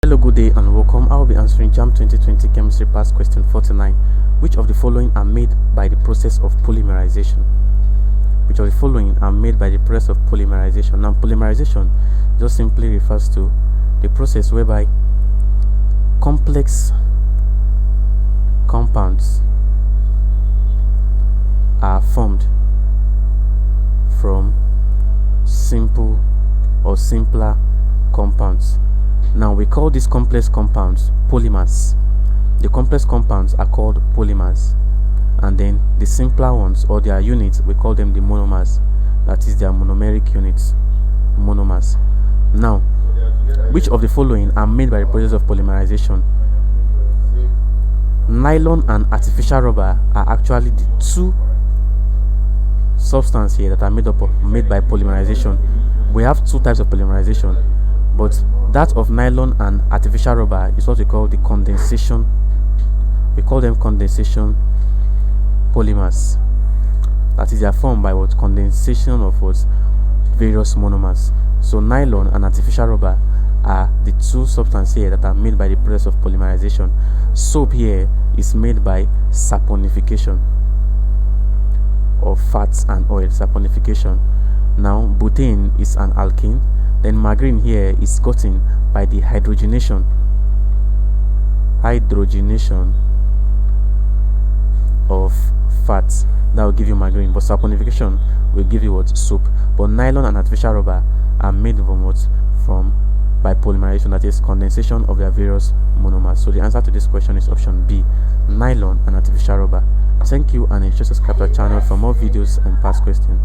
Hello, good day and welcome. I will be answering JAMB 2020 Chemistry Past Question 49. Which of the following are made by the process of polymerization? Which of the following are made by the process of polymerization? Now, polymerization just simply refers to the process whereby complex compounds are formed from simple or simpler compounds. Now we call these complex compounds polymers. The complex compounds are called polymers, and then the simpler ones or their units, we call them the monomers. That is their monomeric units, monomers. Now, which of the following are made by the process of polymerization? Nylon and artificial rubber are actually the two substances here that are made by polymerization. We have two types of polymerization, but that of nylon and artificial rubber is what we call the condensation. We call them condensation polymers. That is, they are formed by what? Condensation of what? Various monomers. So nylon and artificial rubber are the two substances here that are made by the process of polymerization. Soap here is made by saponification of fats and oil. Saponification. Now butane is an alkene. Then margarine here is gotten by the hydrogenation of fats. That will give you margarine, but saponification will give you what? Soap. But nylon and artificial rubber are made from what? By polymerization, that is condensation of their various monomers. So the answer to this question is option B, nylon and artificial rubber. Thank you, and ensure to subscribe to our channel for more videos and past questions.